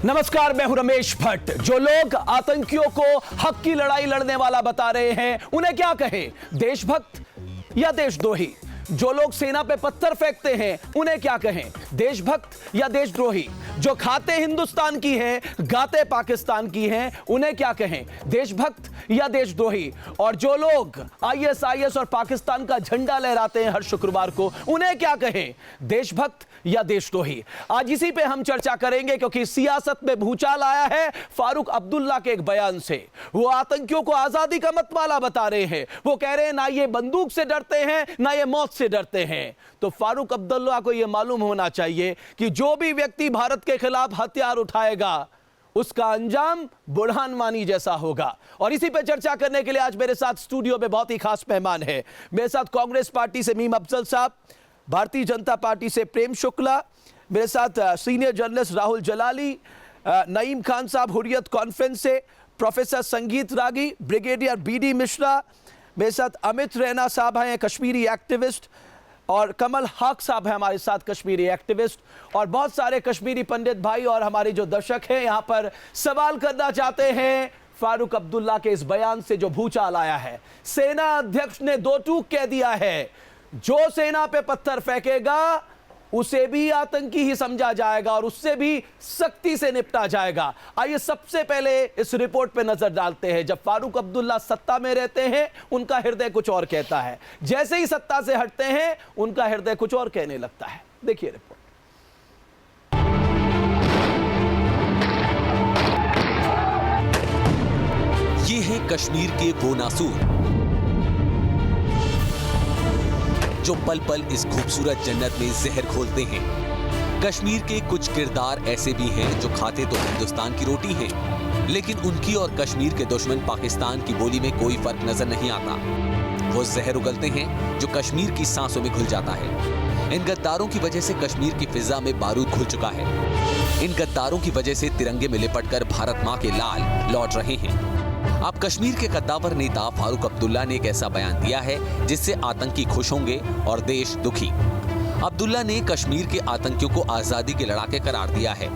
नमस्कार, मैं हूं रमेश भट्ट। जो लोग आतंकियों को हक की लड़ाई लड़ने वाला बता रहे हैं, उन्हें क्या कहें, देशभक्त या देशद्रोही? जो लोग सेना पे पत्थर फेंकते हैं, उन्हें क्या कहें, देशभक्त या देशद्रोही? जो खाते हिंदुस्तान की हैं, गाते पाकिस्तान की हैं, उन्हें क्या कहें, देशभक्त या देशद्रोही? और जो लोग आईएसआईएस और पाकिस्तान का झंडा लहराते हैं हर शुक्रवार को, उन्हें क्या कहें, देशभक्त या देशद्रोही? आज इसी पे हम चर्चा करेंगे, क्योंकि सियासत में भूचाल आया है फारूक अब्दुल्ला के एक बयान से। वो आतंकियों को आजादी का मतवाला बता रहे हैं। वो कह रहे हैं ना ये बंदूक से डरते हैं, ना ये मौत से डरते हैं। तो फारूक अब्दुल्ला को यह मालूम होना चाहिए कि जो भी व्यक्ति भारत के खिलाफ हथियार उठाएगा, उसका अंजाम बुरहान वानी जैसा होगा। और इसी पे चर्चा करने के लिए आज मेरे साथ स्टूडियो में बहुत ही खास मेहमान है। मेरे साथ कांग्रेस पार्टी से मीम अफजल साहब, भारतीय जनता पार्टी से प्रेम शुक्ला, मेरे साथ सीनियर जर्नलिस्ट राहुल जलाली, नईम खान साहब हुर्रियत कॉन्फ्रेंस से, प्रोफेसर संगीत रागी, ब्रिगेडियर बीडी मिश्रा, मेरे साथ अमित रैना साहब हैं, कश्मीरी एक्टिविस्ट, और कमल हक साहब हैं हमारे साथ, कश्मीरी एक्टिविस्ट, और बहुत सारे कश्मीरी पंडित भाई और हमारे जो दर्शक हैं यहाँ पर सवाल करना चाहते हैं फारूक अब्दुल्ला के इस बयान से जो भूचाल आया है। सेना अध्यक्ष ने दो टूक कह दिया है, जो सेना पे पत्थर फेंकेगा उसे भी आतंकी ही समझा जाएगा और उससे भी सख्ती से निपटा जाएगा। आइए सबसे पहले इस रिपोर्ट पे नजर डालते हैं। जब फारूक अब्दुल्ला सत्ता में रहते हैं, उनका हृदय कुछ और कहता है। जैसे ही सत्ता से हटते हैं, उनका हृदय कुछ और कहने लगता है। देखिए रिपोर्ट। ये है कश्मीर के वो नासूर जो पल पल इस खूबसूरत जन्नत में जहर घोलते हैं। कश्मीर के कुछ किरदार ऐसे भी हैं जो खाते तो हिंदुस्तान की रोटी हैं, लेकिन उनकी और कश्मीर के दुश्मन पाकिस्तान की बोली में कोई फर्क नजर नहीं आता। वो जहर उगलते हैं जो कश्मीर की सांसों में घुल जाता है। इन गद्दारों की वजह से कश्मीर की फिजा में बारूद घुल चुका है। इन गद्दारों की वजह से तिरंगे में लिपटकर भारत माँ के लाल लौट रहे हैं। अब कश्मीर के कद्दावर नेता फारूक अब्दुल्ला ने एक ऐसा बयान दिया है जिससे आतंकी खुश होंगे और देश दुखी। अब्दुल्ला ने कश्मीर के आतंकियों को आजादी के लड़ाके करार दिया है।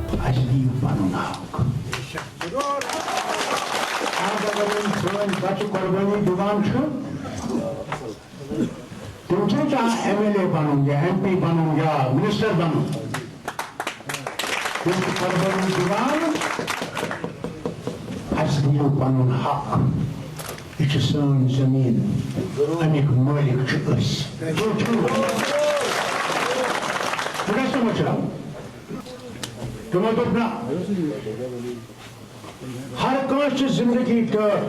पनुन हक यह सन जमीन अमिक मालिक तुम दोप ना हर कह जिंदगी टट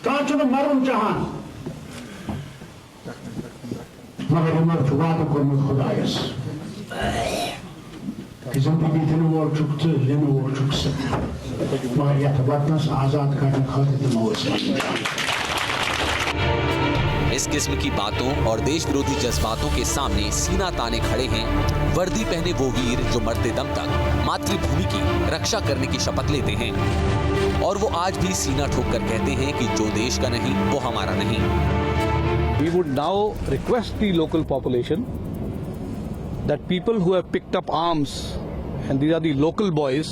कह मरुन चाहान मगर यमर वाद कोर्मुत खुदायस कि जिंदगी दिन वोल चुक तो लेन वोल चुक मगर यथ वतनस आजाद करने खातिर इस किस्म की बातों और देश विरोधी जज्बातों के सामने सीना ताने खड़े हैं वर्दी पहने वो वीर जो मरते दम तक मातृभूमि की रक्षा करने की शपथ लेते हैं। और वो आज भी सीना ठोक कर कहते हैं कि जो देश का नहीं वो हमारा नहीं। We would now request the local population that people who have picked up arms, and these are the local boys,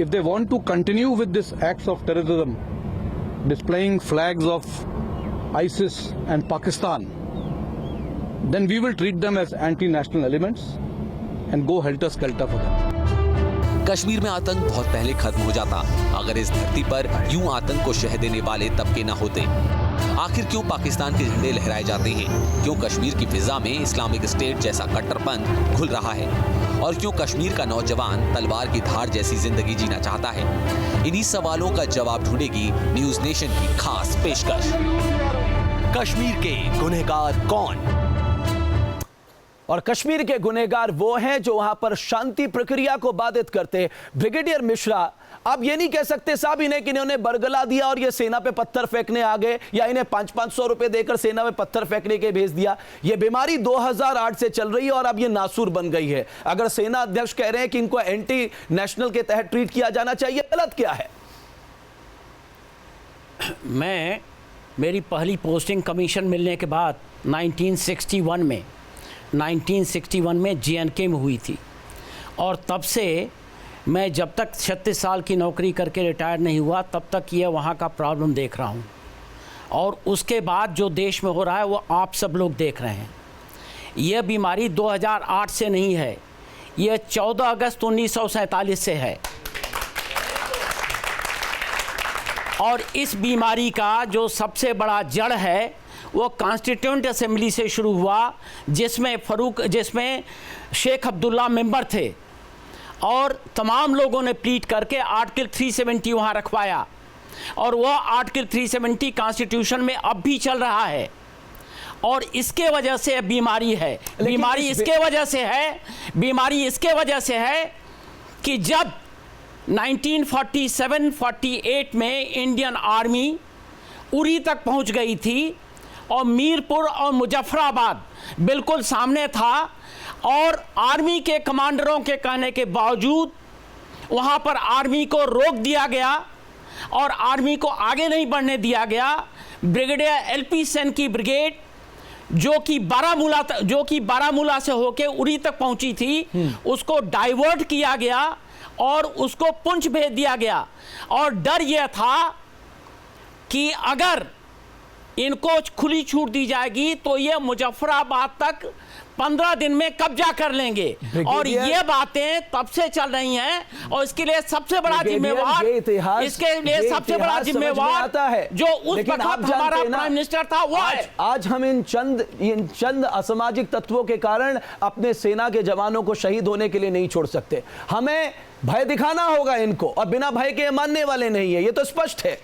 if they want to continue with this acts of terrorism, displaying flags of ISIS and Pakistan, then we will treat them as anti-national elements and go helter-skelter for them. Kashmir में आतंक बहुत पहले खत्म हो जाता अगर इस धरती पर यूं आतंक को शह देने वाले तबके न होते। आखिर क्यों पाकिस्तान के झंडे लहराए जाते हैं? क्यों कश्मीर की फिजा में इस्लामिक स्टेट जैसा कट्टरपंथ घुल रहा है? और क्यों कश्मीर का नौजवान तलवार की धार जैसी जिंदगी जीना चाहता है? इन्हीं सवालों का जवाब ढूंढेगी न्यूज नेशन की खास पेशकश। कश्मीर के गुनहगार कौन? और कश्मीर के गुनहगार वो हैं जो वहां पर शांति प्रक्रिया को बाधित करते। ब्रिगेडियर मिश्रा, आप ये नहीं कह सकते साहब इन्हें कि इन्होंने बरगला दिया और ये सेना पे पत्थर फेंकने आ गए, या इन्हें 500-500 रुपए देकर सेना पे पत्थर फेंकने के भेज दिया। ये बीमारी 2008 से चल रही है और अब ये नासूर बन गई है। अगर सेना अध्यक्ष कह रहे हैं कि इनको एंटी नेशनल के तहत ट्रीट किया जाना चाहिए, गलत क्या है? मेरी पहली पोस्टिंग कमीशन मिलने के बाद 1961 में JNK में हुई थी और तब से मैं जब तक 36 साल की नौकरी करके रिटायर नहीं हुआ तब तक ये वहाँ का प्रॉब्लम देख रहा हूँ। और उसके बाद जो देश में हो रहा है वो आप सब लोग देख रहे हैं। ये बीमारी 2008 से नहीं है, ये 14 अगस्त 1947 से है। और इस बीमारी का जो सबसे बड़ा जड़ है वो कॉन्स्टिट्यूएंट असेंबली से शुरू हुआ, जिसमें शेख अब्दुल्ला मेंबर थे और तमाम लोगों ने प्लीट करके आर्टिकल 370 वहाँ रखवाया और वह आर्टिकल 370 कॉन्स्टिट्यूशन में अब भी चल रहा है। और इसके वजह से बीमारी है, बीमारी इसके वजह से है कि जब 1947-48 में इंडियन आर्मी उरी तक पहुंच गई थी और मीरपुर और मुजफ्फराबाद बिल्कुल सामने था और आर्मी के कमांडरों के कहने के बावजूद वहां पर आर्मी को रोक दिया गया और आर्मी को आगे नहीं बढ़ने दिया गया। ब्रिगेडियर एलपी सेन की ब्रिगेड जो कि बारामूला से होके उरी तक पहुंची थी, उसको डाइवर्ट किया गया और उसको पुंछ भेज दिया गया। और डर यह था कि अगर इनको खुली छूट दी जाएगी तो ये मुजफ्फराबाद तक 15 दिन में कब्जा कर लेंगे। और ये बातें तब से चल रही हैं और इसके लिए सबसे बड़ा जिम्मेवार जो उस वक्त हमारा प्राइम मिनिस्टर था वो है। आज हम इन चंद असामाजिक तत्वों के कारण अपने सेना के जवानों को शहीद होने के लिए नहीं छोड़ सकते। हमें भय दिखाना होगा इनको और बिना भय के मानने वाले नहीं है, ये तो स्पष्ट है।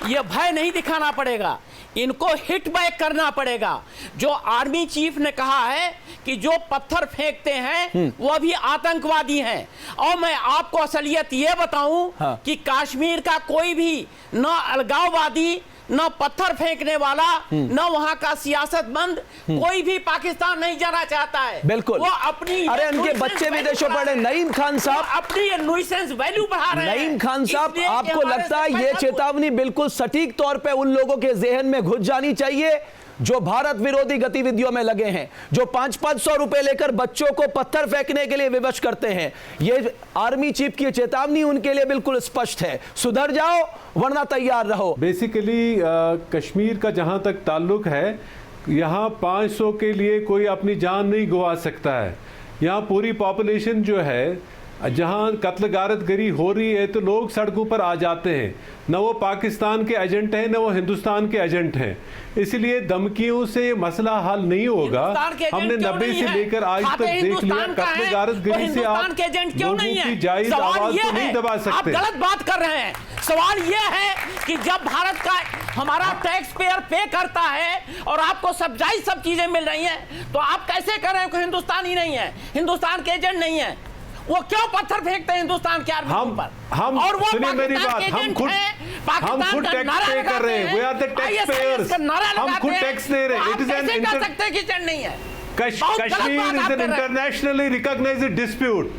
ये भय नहीं दिखाना पड़ेगा, इनको हिट बैक करना पड़ेगा। जो आर्मी चीफ ने कहा है कि जो पत्थर फेंकते हैं वो भी आतंकवादी हैं। और मैं आपको असलियत ये बताऊं कि कश्मीर का कोई भी न अलगाववादी, न पत्थर फेंकने वाला, न वहां का सियासतमंद कोई भी पाकिस्तान नहीं जाना चाहता है। बिल्कुल, वो अपनी उनके बच्चे विदेशों पढ़े। नईम खान साहब अपनी न्यूसेंस वैल्यू बढ़ा रहे हैं। नईम खान साहब, आपको लगता है ये चेतावनी बिल्कुल सटीक तौर पे उन लोगों के जहन में घुस जानी चाहिए जो भारत विरोधी गतिविधियों में लगे हैं, जो 500-500 रुपए लेकर बच्चों को पत्थर फेंकने के लिए विवश करते हैं? ये आर्मी चीफ की चेतावनी उनके लिए बिल्कुल स्पष्ट है, सुधर जाओ वरना तैयार रहो। बेसिकली कश्मीर का जहां तक ताल्लुक है, यहां 500 के लिए कोई अपनी जान नहीं गंवा सकता है। यहां पूरी पॉपुलेशन जो है, जहां कत्ल गारतगरी हो रही है तो लोग सड़कों पर आ जाते हैं। न वो पाकिस्तान के एजेंट हैं, न वो हिंदुस्तान के एजेंट हैं। इसलिए धमकियों से मसला हल नहीं होगा। हमने 90 से लेकर आज तक देख लिया, कत्ल गारतगरी से आप लोगों की जायज आवाज को नहीं दबा सकते। आप गलत बात कर रहे हैं। सवाल यह है कि जब भारत का हमारा टैक्स पेयर पे करता है और आपको सब चीजें मिल रही हैं, तो आप कैसे कर रहे हैं कि हिंदुस्तानी नहीं है, हिंदुस्तान के एजेंट नहीं है? वो क्यों पत्थर फेंकते हैं हिंदुस्तान के आर्मी पर? और वो सुनिए मेरी बात, हम खुद टैक्स पे कर रहे हैं। We are the tax payers, हम खुद टैक्स दे रहे हैं। इट इज एन नहीं है। Kashmir is an internationally recognised dispute.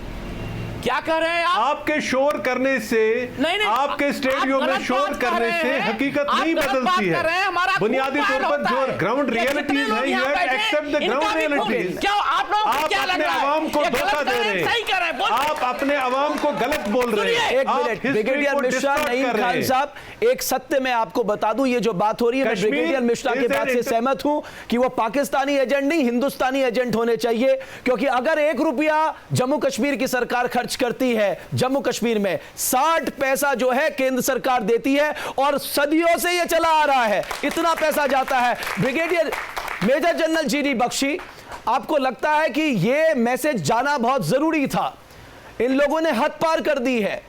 क्या कह रहे हैं आप? आपके शोर करने से, आपके स्टेडियम में शोर करने से हकीकत नहीं बदलती है। बुनियादी तौर पर जो ग्राउंड रियलिटीज है, you have to accept the ground realities. आप अपने आवाम को धोखा दे रहे हैं, आप अपने आवाम को गलत बोल रहे हैं। एक मिनट, ब्रिगेडियर मिश्रा, नईम खान साहब, एक सत्य मैं आपको बता दूं, ये जो बात हो रही है, मैं ब्रिगेडियर मिश्रा के बात से सहमत हूं कि वो पाकिस्तानी एजेंट नहीं, हिंदुस्तानी एजेंट होने चाहिए। क्योंकि अगर 1 रुपया जम्मू कश्मीर की सरकार खर्च करती है, जम्मू कश्मीर में 60 पैसा जो है केंद्र सरकार देती है और सदियों से यह चला आ रहा है, इतना पैसा जाता है। Brigadier major general GD Bakshi, आपको लगता है कि यह मैसेज जाना बहुत जरूरी था? इन लोगों ने हद पार कर दी है।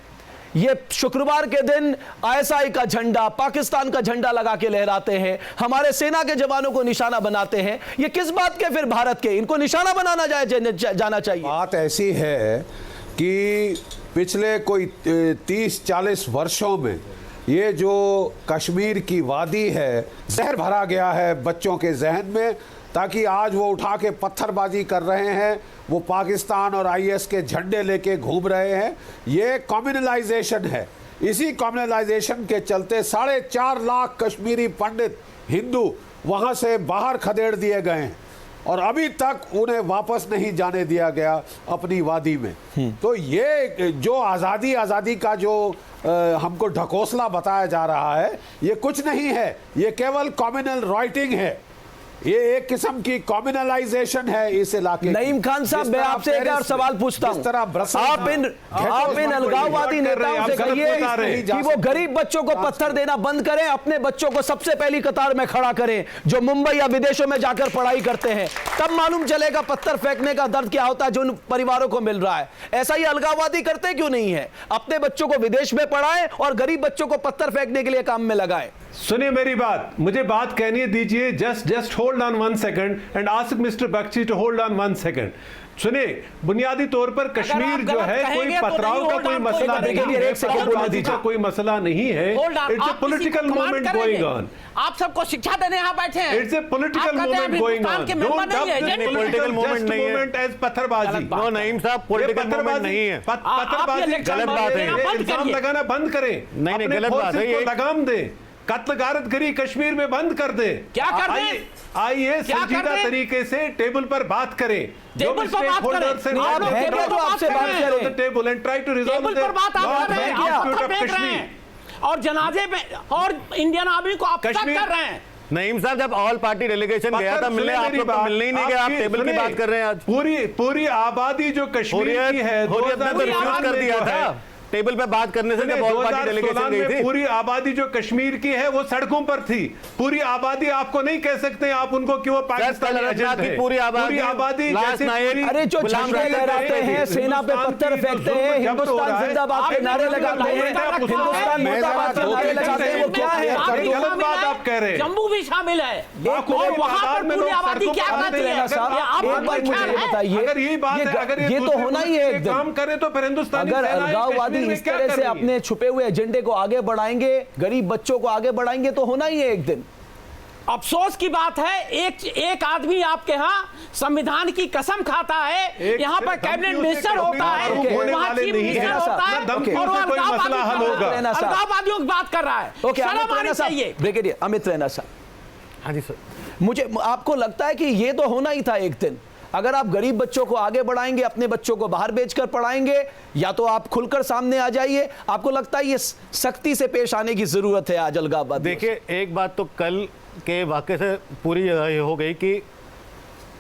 ये शुक्रवार के दिन आईएसआई का झंडा, पाकिस्तान का झंडा लगा के लहराते हैं, हमारे सेना के जवानों को निशाना बनाते हैं। ये किस बात के फिर भारत के? इनको निशाना बनाना जाना चाहिए। बात ऐसी है कि पिछले कोई 30-40 वर्षों में ये जो कश्मीर की वादी है, जहर भरा गया है बच्चों के जहन में, ताकि आज वो उठा के पत्थरबाजी कर रहे हैं, वो पाकिस्तान और आईएस के झंडे लेके घूम रहे हैं। ये कम्युनलाइजेशन है। इसी कम्युनलाइजेशन के चलते 4.5 लाख कश्मीरी पंडित हिंदू वहाँ से बाहर खदेड़ दिए गए हैं। और अभी तक उन्हें वापस नहीं जाने दिया गया अपनी वादी में। तो ये जो आज़ादी का जो हमको ढकोसला बताया जा रहा है, ये कुछ नहीं है, ये केवल कम्युनल राइटिंग है, ये एक किस्म की कम्युनलाइजेशन है इस इलाके की। नईम खान साहब, मैं आपसे एक और सवाल पूछता हूं। आप इन अलगाववादी नेताओं से कहिए कि वो गरीब बच्चों को पत्थर देना बंद करें, अपने बच्चों को सबसे पहली कतार में खड़ा करें, जो मुंबई या विदेशों में जाकर पढ़ाई करते हैं। तब मालूम चलेगा पत्थर फेंकने का दर्द क्या होता है जो उन परिवारों को मिल रहा है। ऐसा ही अलगाववादी करते क्यों नहीं है? अपने बच्चों को विदेश में पढ़ाएं और गरीब बच्चों को पत्थर फेंकने के लिए काम में लगाएं। सुनिए मेरी बात, मुझे बात कहनी दीजिए। Just hold on 1 second and ask mister Bakshi to hold on 1 second. सुनिए, बुनियादी तौर पर कश्मीर जो है कोई पथराव का कोई मसला नहीं है, कोई मसला नहीं है। It's a political movement going on. आप सबको शिक्षा देने यहाँ बैठे हैं। It's a political movement going on. Don't dub political movement movement as पत्थरबाजी। No Naeem sahab, political movement नहीं है, पत्थरबाजी गलत बात है। इल्जाम लगाना बंद करें, नहीं गलत बात है, ये लगाम दें, कत्लगारतगरी कश्मीर में बंद कर दे। क्या कर दे? आइए संजीदा तरीके से टेबल पर बात करें, टेबल पर बात करें। आप हैं क्या जो आपसे बात करें? Table and try to resolve table पर बात आप कर रहे हैं, आप पत्थर फेंक रहे हैं और जनाजे पे और इंडियन आर्मी को आप तक कर रहे हैं। नईम साहब, जब ऑल पार्टी डेलीगेशन गया था मिलने, आप लोग तो मिलने ही नहीं गए, आप टेबल की बात कर रहे हैं। आज पूरी आबादी जो कश्मीर की है, रिफ्यूज कर दिया था टेबल पे बात करने से। जब ऑल पार्टी डेलीगेशन गई थी, पूरी आबादी जो कश्मीर की है वो सड़कों पर थी। पूरी आबादी आपको नहीं कह सकते आप उनको कि वो पाकिस्तानी एजेंट है। पूरी आबादी अरे जो झंडे लहराते हैं, सेना पे पत्थर फेंकते हैं, हिंदुस्तान जिंदाबाद के नारे लगाते हैं, हिंदुस्तान मुर्दाबाद के नारे लगाते हैं, वो क्या है? गलत बात आप कह रहे हैं। जम्मू भी शामिल है और वहां पर पूरी आबादी क्या करती है? एक बार मुझे बताइए, अगर यही बात है, अगर ये तो होना ही है। काम करें तो फिर हिंदुस्तानी अगर अलगाववादी इस तरह से अपने छुपे हुए एजेंडे को आगे बढ़ाएंगे, गरीब बच्चों को आगे बढ़ाएंगे, तो होना ही है एक दिन। अफसोस की बात है, एक आदमी आपके यहाँ संविधान की कसम खाता है, यहाँ पर कैबिनेट मिनिस्टर होता है, वहाँ चीफ मिनिस्टर होता है और अलगाववादियों की बात कर रहा है। शर्म आनी चाहिए। ब्रिगेडियर अमित रैना साहब, हाँ जी सर, मुझे आपको लगता है कि ये तो होना ही था एक दिन? अगर आप गरीब बच्चों को आगे बढ़ाएंगे, अपने बच्चों को बाहर बेचकर पढ़ाएंगे, या तो आप खुलकर सामने आ जाइए। आपको लगता है ये सख्ती से पेश आने की जरूरत है आज अलगाववाद? देखिए, एक बात तो कल के वाकये से पूरी हो गई कि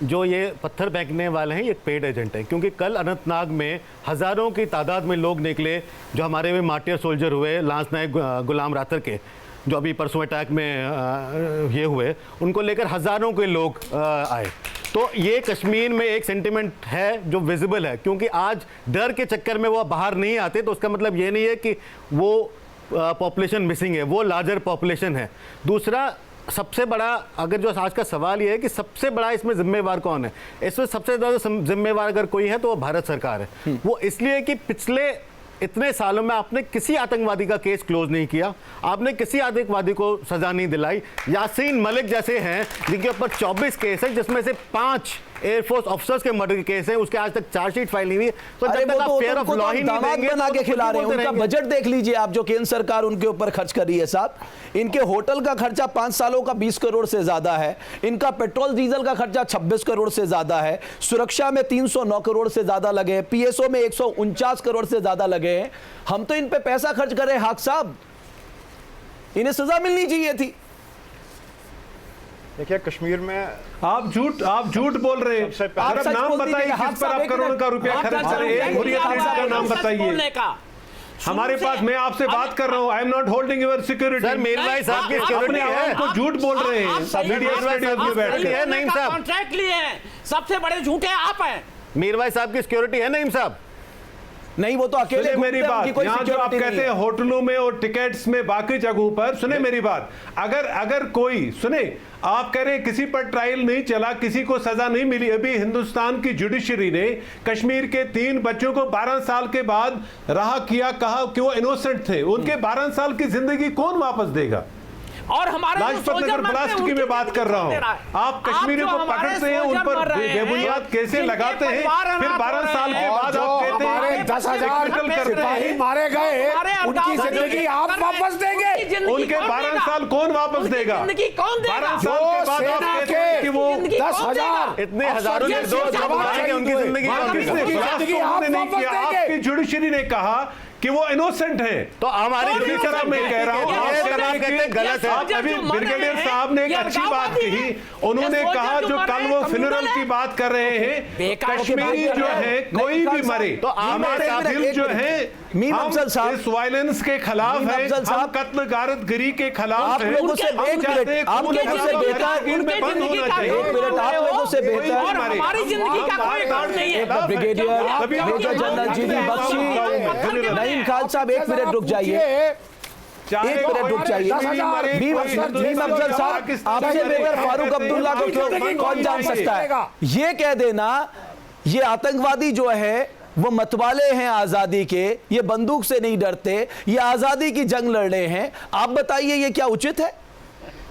जो ये पत्थर फेंकने वाले हैं ये पेड एजेंट हैं, क्योंकि कल अनंतनाग में हज़ारों की तादाद में लोग निकले, जो हमारे में मार्टियर सोल्जर हुए, लांस नायक गुलाम रातर के, जो अभी परसों अटैक में ये हुए, उनको लेकर हज़ारों के लोग आए। तो ये कश्मीर में एक सेंटिमेंट है जो विजिबल है, क्योंकि आज डर के चक्कर में वो बाहर नहीं आते, तो उसका मतलब ये नहीं है कि वो पॉपुलेशन मिसिंग है, वो लार्जर पॉपुलेशन है। दूसरा, सबसे बड़ा अगर जो आज का सवाल ये है कि सबसे बड़ा इसमें जिम्मेवार कौन है, इसमें सबसे ज़्यादा जिम्मेवार अगर कोई है तो वो भारत सरकार है। वो इसलिए कि पिछले इतने सालों में आपने किसी आतंकवादी का केस क्लोज नहीं किया, आपने किसी आतंकवादी को सजा नहीं दिलाई। यासीन मलिक जैसे हैं जिनके ऊपर 24 केस है, जिसमें से 5 एयरफोर्स ऑफिसर्स के मर्डर के केस हैं, उसके आज तक चार्जशीट फाइल नहीं हुई। तो जब तक आप फेयर ऑफ लॉ ही नहीं देंगे, बना के खिला रहे हैं। उनका बजट देख लीजिए आप, जो केंद्र सरकार उनके ऊपर खर्च कर रही है साहब। इनके होटल का खर्चा 5 सालों का 20 करोड़ से ज्यादा है, इनका पेट्रोल डीजल का खर्चा 26 करोड़ से ज्यादा है, सुरक्षा में 309 करोड़ से ज्यादा लगे हैं, पीएसओ में 149 करोड़ से ज्यादा लगे हैं। हम तो इन पे पैसा खर्च कर रहे हैं। हाक साहब, इन्हें सजा मिलनी चाहिए थी। देखिए, कश्मीर में आप झूठ बोल रहे हैं। आप नाम बताइए किस पर आप करोड़ का रुपया खर्च कर रहे हैं। हुर्रियत न्यूज़ का नाम बताइए। हमारे पास, मैं आपसे बात कर रहा हूं, I am not holding your security. Sir, Mir भाई साहब की सिक्योरिटी है, को झूठ बोल रहे हैं। मीडिया स्टूडियो में बैठ के नईम साहब कॉन्ट्रैक्ट लिए हैं, सबसे बड़े झूठे आप हैं। मीर भाई साहब की सिक्योरिटी है नईम साहब? नहीं, वो तो अकेले। मेरी बात, यहाँ जो आप कहते हैं होटलों में और टिकट्स में, बाकी जगहों पर, सुने मेरी बात, अगर कोई सुने, आप कह रहे हैं किसी पर ट्रायल नहीं चला, किसी को सजा नहीं मिली। अभी हिंदुस्तान की जुडिशरी ने कश्मीर के 3 बच्चों को 12 साल के बाद रहा किया, कहा कि वो इनोसेंट थे। उनके 12 साल की जिंदगी कौन वापस देगा? और हमारे लाजपत नगर ब्लास्ट की मैं बात कर रहा हूं। आप कश्मीरियों को पकड़ते हैं, उन पर बेबुनियाद केसें लगाते हैं, फिर 12 साल के बाद आप कहते हैं 10,000 सिपाही मारे गए, उनकी जिंदगी आप वापस देंगे? उनके 12 साल कौन वापस देगा? जिंदगी कौन देगा? 12 साल के बाद आप कहते हैं कि वो 10,000 इतने हजारों ये निर्दोष सिर्फ लोग मारेंगे, उनकी जिंदगी कौन देगा? जिंदगी आप नहीं वापस किया, देंगे? आपकी जुडिशरी ने कहा कि वो इनोसेंट है। तो हमारी इसी तरह मैं कह रहा हूँ, ये आप तरह कहते हैं गलत है। आप अभी ब्रिगेडियर साहब ने एक अच्छी बात कही। उन्होंने कहा जो कल वो फ्यूनरल की बात कर रहे हैं, कश्मीरी जो है कोई भी मरे तो हमारे दिल जो है मीम हम अफजल साहब, इस वायलेंस के खिलाफ मीम है, अफजल हम साहब, कत्ल गारतगिरी के खिलाफ आप है। लोगों से हम एक मिनट, चाहते हैं आप खून लोगों से खराबा बेहतर, इनमें बंद होना चाहिए। एक मिनट, आप लोगों से बेहतर और हमारी जिंदगी का कोई काम नहीं है। Brigadier major general G D Bakshi, Naeem Khan sahab एक मिनट रुक जाइए, एक मिनट रुक जाइए। मीम अफजल साहब, आपसे बेहतर फारूक अब्दुल्ला को कौन जान सकता है? ये कह देना ये आतंकवादी जो है वो मतवाले हैं आजादी के, ये बंदूक से नहीं डरते, ये आजादी की जंग लड़ रहे हैं, आप बताइए ये क्या उचित है?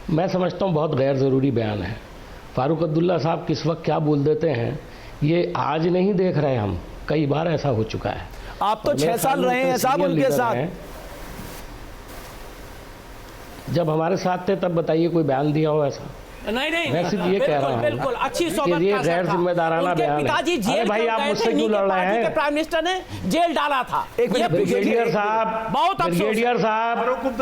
मैं समझता हूँ बहुत गैर ज़रूरी बयान है। फारूक अब्दुल्ला साहब किस वक्त क्या बोल देते हैं ये आज नहीं देख रहे, हम कई बार ऐसा हो चुका है। आप तो 6 साल रहे हैं साहब उनके साथ। जब हमारे साथ थे तब बताइए कोई बयान दिया हो ऐसा? नहीं, मैं सिर्फ ये कह रहा हूँ बिल्कुल अच्छी कि सोबत ये का गैर था। जिम्मेदाराना उनके बयान है। पिताजी अरे जेल भाई, क्यों आप गए मुझसे थे? क्यों इन्हीं लड़ के रहे पार्टी हैं? के प्राइम मिनिस्टर ने जेल डाला था। एक मिनट, ब्रिगेडियर साहब, बहुत अफसोस है। ब्रिगेडियर साहब,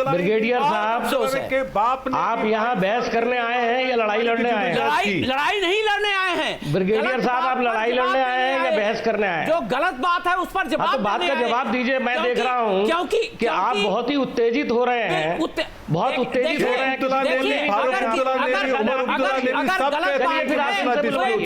ब्रिगेडियर अफसोस है। के बाप ने आप यहाँ बहस करने आए हैं या लड़ाई लड़ने आए हैं? लड़ाई नहीं लड़ने आए हैं ब्रिगेडियर गलत साहब, बात आप पर लड़ाई जवाब लड़ने देने आए हैं या बहस करने आए हैं? जो गलत बात है उस पर जवाब तो बात देने का आए जवाब हैं। दीजिए। मैं देख रहा हूँ क्योंकि आप बहुत ही उत्तेजित हो रहे हैं, बहुत उत्तेजित हो रहे हैं।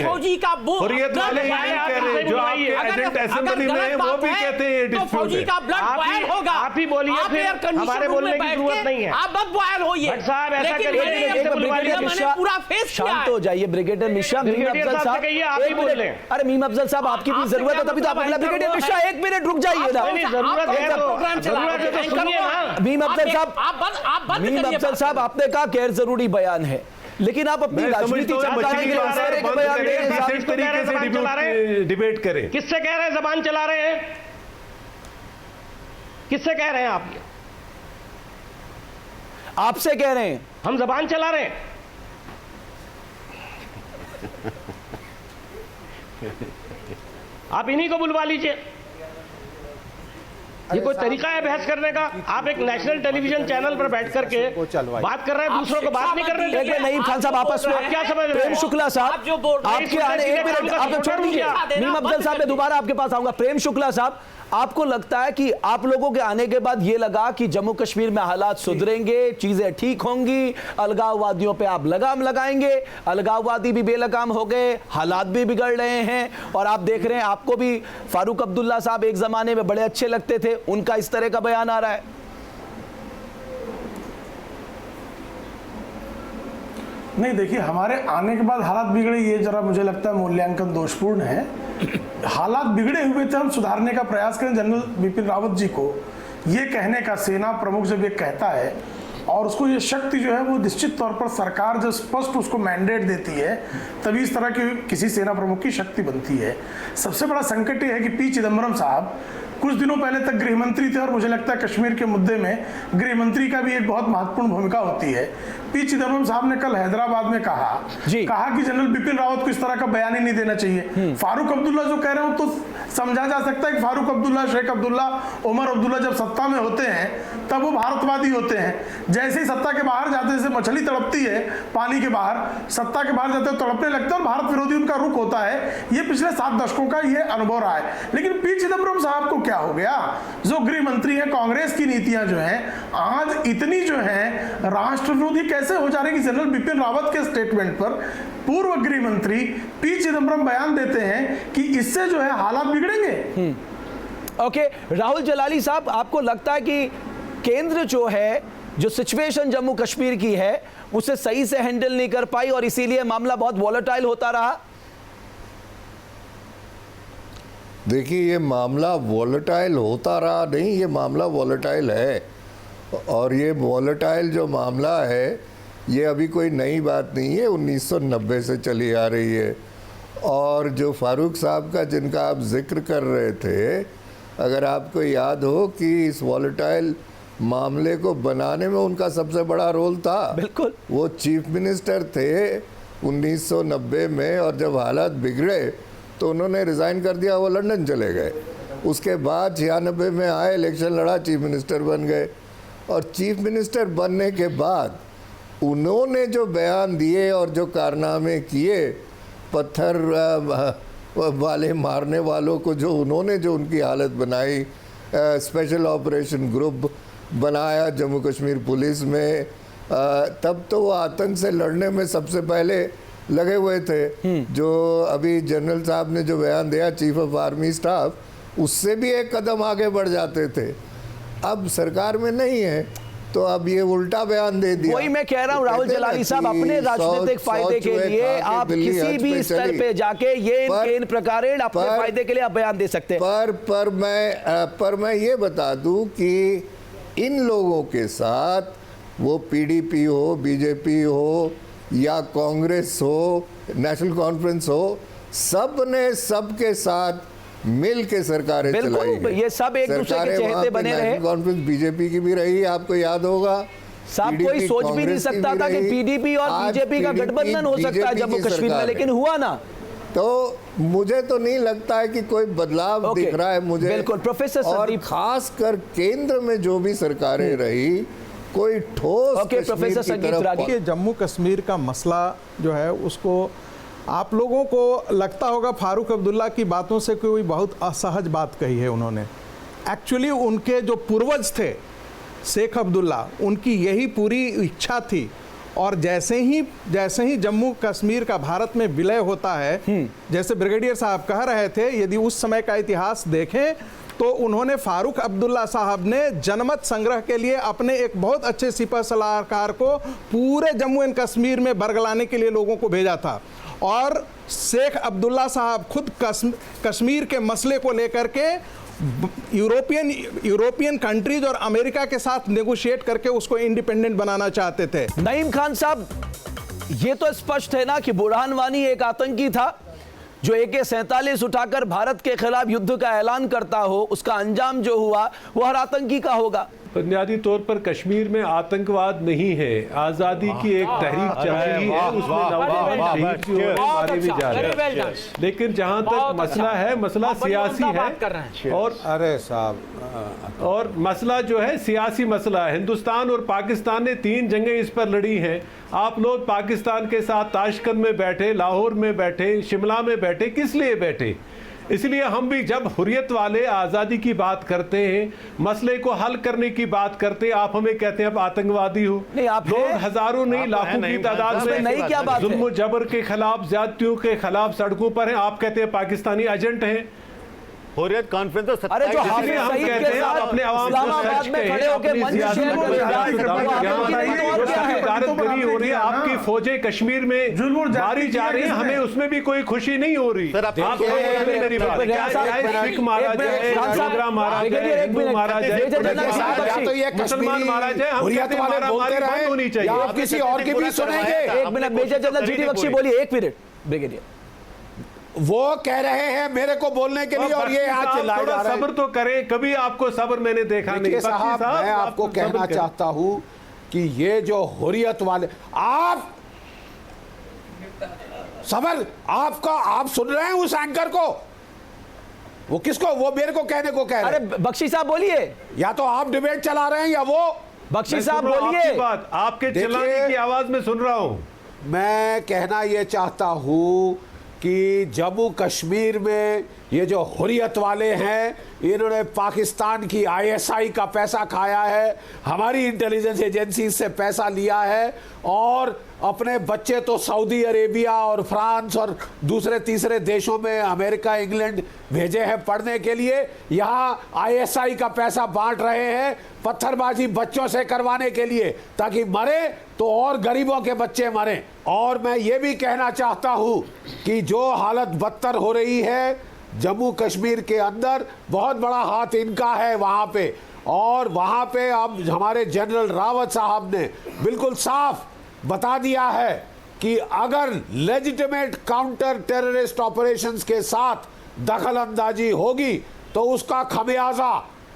फौजी का हुर्रियत वाले ये नहीं कह रहे, जो आपके एजेंट असेंबली में हैं वो भी कहते हैं ये तो डिस्प्यूट फौजी है। का ब्लड बॉयल होगा। आप ही बोलिए, आप फिर एयर कंडीशन हमारे रूम में बोलने की बैठ जरूरत के नहीं है। आप बस बॉयल होइए। भट्ट साहब, ऐसा लेकिन करिए, मैंने एक ब्रिगेडियर मैंने पूरा फेस किया शांत है। हो जाइए brigadier Mishra. Meme brigadier Afzal साहब साहब से कहिए, आप ही बोल लें। अरे मीम अफजल साहब, आपकी भी आपसे जरूरत है क्या तभी तो आप मतलब अगला है? ब्रिगेडियर मिश्रा एक मिनट रुक जाइए ना। नहीं, जरूरत है तो जरूरत है तो सुनिए ना। मीम अफजल साहब, आप बंद मीम करिए अफजल बात। साहब, आपने कहा गैर जरूरी बयान है, लेकिन आप अपनी मैं राजनीति समझता हूं चमकाने के लिए इस तरह के बयान दे रहे हैं साहब। इस तरीके से डिबेट करें। किससे कह रहे हैं जबान चला रहे हैं? किससे कह रहे हैं आप? आपसे कह रहे हैं हम जबान चला रहे हैं? आप इन्हीं को बुलवा लीजिए। ये कोई तरीका है बहस करने का? आप एक नेशनल टेलीविजन चैनल पर बैठ करके बात कर रहे हैं, दूसरों को बात नहीं कर रहे एक नईम खान साहब आपस में, आप क्या समझ रहे प्रेम हैं? शुक्ला साहब, आप जो बोल रहे हैं, आपके आने एक मिनट आप छोड़ दीजिए। मीम अफजल साहब, मैं दोबारा आपके पास आऊंगा। प्रेम शुक्ला साहब, आपको लगता है कि आप लोगों के आने के बाद ये लगा कि जम्मू कश्मीर में हालात सुधरेंगे, चीजें ठीक होंगी, अलगाववादियों पे आप लगाम लगाएंगे? अलगाववादी भी बेलगाम हो गए, हालात भी बिगड़ रहे हैं, और आप देख रहे हैं आपको भी फारूक अब्दुल्ला साहब एक जमाने में बड़े अच्छे लगते थे, उनका इस तरह का बयान आ रहा है। नहीं, देखिए, हमारे आने के बाद हालात बिगड़े, ये जरा मुझे लगता है मूल्यांकन दोषपूर्ण है। हालात बिगड़े हुए थे, हम सुधारने का प्रयास करें। जनरल बिपिन रावत जी को ये कहने का, सेना प्रमुख जब ये कहता है और उसको ये शक्ति जो है वो निश्चित तौर पर सरकार जब स्पष्ट उसको मैंडेट देती है तभी इस तरह की किसी सेना प्रमुख की शक्ति बनती है। सबसे बड़ा संकट ये है कि पी चिदम्बरम साहब कुछ दिनों पहले तक गृह मंत्री थे और मुझे लगता है कश्मीर के मुद्दे में गृह मंत्री का भी एक बहुत महत्वपूर्ण भूमिका होती है। पी चिदम्बरम साहब ने कल हैदराबाद में कहा कि जनरल बिपिन रावत को इस तरह का बयान ही नहीं देना चाहिए। फारूक अब्दुल्ला जो कह रहे हो तो समझा जा सकता है कि फारूक अब्दुल्ला, शेख अब्दुल्ला, उमर अब्दुल्ला जब सत्ता में होते हैं तब वो भारतवादी होते हैं। जैसे ही सत्ता के बाहर जाते, जैसे मछली तड़पती है पानी के बाहर, सत्ता के बाहर जाते तड़पने लगते हैं और भारत विरोधी उनका रुख होता है। ये पिछले 7 दशकों का ये अनुभव रहा है। लेकिन पी चिदम्बरम साहब को क्या हो गया? जो गृह मंत्री है, कांग्रेस की नीतियां जो हैं आज इतनी जो हैं राष्ट्र विरोधी कैसे हो जा रही कि जनरल बिपिन रावत के स्टेटमेंट पर पूर्व गृह मंत्री पी चिदम्बरम बयान देते हैं कि इससे जो है हालात बिगड़ेंगे। ओके, राहुल जलाली साहब, आपको लगता है कि केंद्र जो है, जो सिचुएशन जम्मू कश्मीर की है उसे सही से हैंडल नहीं कर पाई और इसीलिए मामला बहुत वॉलेटाइल होता रहा? देखिए, ये मामला वॉलेटाइल होता रहा नहीं, ये मामला वॉलेटाइल है। और ये वॉलेटाइल जो मामला है ये अभी कोई नई बात नहीं है, 1990 से चली आ रही है। और जो फारूक साहब का जिनका आप जिक्र कर रहे थे, अगर आपको याद हो कि इस वॉलेटाइल मामले को बनाने में उनका सबसे बड़ा रोल था। बिल्कुल। वो चीफ मिनिस्टर थे 1990 में, और जब हालात बिगड़े तो उन्होंने रिज़ाइन कर दिया, वो लंदन चले गए। उसके बाद 96 में आए, इलेक्शन लड़ा, चीफ मिनिस्टर बन गए। और चीफ मिनिस्टर बनने के बाद उन्होंने जो बयान दिए और जो कारनामे किए, पत्थर वाले मारने वालों को जो उन्होंने जो उनकी हालत बनाई, स्पेशल ऑपरेशन ग्रुप बनाया जम्मू कश्मीर पुलिस में, तब तो वो आतंक से लड़ने में सबसे पहले लगे हुए थे। जो अभी जनरल साहब ने जो बयान दिया, चीफ ऑफ आर्मी स्टाफ, उससे भी एक कदम आगे बढ़ जाते थे। अब सरकार में नहीं है तो अब ये उल्टा बयान दे दिया। वही मैं कह रहा हूँ राहुल जलाली साहब, अपने राजनीतिक फायदे के लिए आप किसी भी स्तर पे जाके ये इन प्रकारेण अपने फायदे के लिए आप बयान दे सकते हैं। पर मैं ये बता दूं कि इन लोगों के साथ, वो पीडीपी हो, बीजेपी हो या कांग्रेस हो, नेशनल कॉन्फ्रेंस हो, सब ने सबके साथ मिल के सरकारें चलाई हैं। ये सब एक दूसरे के चहेते बने रहे। नेशनल कॉन्फ्रेंस बीजेपी की भी रही, आपको याद होगा। साहब कोई सोच भी नहीं सकता था कि पीडीपी और बीजेपी का गठबंधन हो सकता है जम्मू कश्मीर में, लेकिन हुआ ना। तो मुझे तो नहीं लगता है कि कोई बदलाव दिख रहा है मुझे। बिल्कुल प्रोफेसर और खासकर केंद्र में जो भी सरकारें रही, कोई ठोस प्रोफेसर संगीत रागी, जम्मू कश्मीर का मसला जो है उसको आप लोगों को लगता होगा फारूक अब्दुल्ला की बातों से कोई बहुत असहज बात कही है उन्होंने। एक्चुअली उनके जो पूर्वज थे शेख अब्दुल्ला, उनकी यही पूरी इच्छा थी। और जैसे ही जम्मू कश्मीर का भारत में विलय होता है, जैसे ब्रिगेडियर साहब कह रहे थे, यदि उस समय का इतिहास देखें तो उन्होंने फारूक अब्दुल्ला साहब ने जनमत संग्रह के लिए अपने एक बहुत अच्छे सिपह सलाहकार को पूरे जम्मू एंड कश्मीर में बरगलाने के लिए लोगों को भेजा था। और शेख अब्दुल्ला साहब खुद कश्मीर के मसले को लेकर के यूरोपियन कंट्रीज और अमेरिका के साथ नेगोशिएट करके उसको इंडिपेंडेंट बनाना चाहते थे। नईम खान साहब, ये तो स्पष्ट है ना कि बुरहान वानी एक आतंकी था जो AK-47 उठाकर भारत के खिलाफ युद्ध का ऐलान करता हो, उसका अंजाम जो हुआ वो हर आतंकी का होगा। बुनियादी तौर पर कश्मीर में आतंकवाद नहीं है, आज़ादी की एक तहरीक चल रही है, उसमें नौजवान शहीद भी हो रहे, मारे भी जा रहे हैं। लेकिन जहां तक मसला है, मसला सियासी है। और अरे साहब, और मसला जो है सियासी मसला है। हिंदुस्तान और पाकिस्तान ने 3 जंगें इस पर लड़ी हैं। आप लोग पाकिस्तान के साथ ताशकंद में बैठे, लाहौर में बैठे, शिमला में बैठे, किस लिए बैठे? इसलिए हम भी जब हुर्रियत वाले आज़ादी की बात करते हैं, मसले को हल करने की बात करते हैं, आप हमें कहते हैं आप आतंकवादी हो। लोग हजारों नहीं लाखों की तादाद में जुल्म जबर के खिलाफ, ज्यादतियों के खिलाफ सड़कों पर हैं, आप कहते हैं पाकिस्तानी एजेंट हैं। हुर्रियत कॉन्फ्रेंस, अरे जो हाफिज सईद के साथ अपने इस्लामाबाद में खड़े होकर हो रही है, आपकी फौजें कश्मीर में मारी जा रही है, हमें उसमें भी कोई खुशी नहीं हो रही। मेरी बात मारा जाए, प्रोग्राम मारा जाए, हिंदू मारा जाए, मुसलमान मारा जाए, हम कहते हैं मारामारी बंद होनी चाहिए। आप किसी और की भी सुनेंगे। एक minute, major general GD Bakshi बोलिए, 1 मिनट। ब्रिगेडियर, वो कह रहे हैं मेरे को बोलने के लिए, और ये आज चिल्लाए जा रहे हैं। सब्र तो करें, कभी आपको सब्र मैंने देखा नहीं। साहब, मैं आपको कहना चाहता हूं कि ये जो हुर्रियत वाले, आप सबर, आप सुन रहे हैं उस एंकर को? वो किसको? वो मेरे को कहने को कह रहे हैं। अरे बख्शी साहब बोलिए, या तो आप डिबेट चला रहे हैं या वो। बख्शी साहब बोलिए। बात आपके चिल्लाने की आवाज में सुन रहा हूं। मैं कहना ये चाहता हूं कि जम्मू कश्मीर में ये जो हुर्रियत वाले हैं, इन्होंने पाकिस्तान की ISI का पैसा खाया है, हमारी इंटेलिजेंस एजेंसी से पैसा लिया है, और अपने बच्चे तो सऊदी अरेबिया और फ्रांस और दूसरे तीसरे देशों में, अमेरिका, इंग्लैंड भेजे हैं पढ़ने के लिए। यहाँ ISI का पैसा बांट रहे हैं पत्थरबाजी बच्चों से करवाने के लिए, ताकि मरे तो और गरीबों के बच्चे मरें। और मैं ये भी कहना चाहता हूं कि जो हालत बदतर हो रही है जम्मू कश्मीर के अंदर, बहुत बड़ा हाथ इनका है वहां पे। और वहां पे अब हमारे जनरल रावत साहब ने बिल्कुल साफ बता दिया है कि अगर लेजिटिमेट काउंटर टेररिस्ट ऑपरेशंस के साथ दखल अंदाजी होगी तो उसका खमियाजा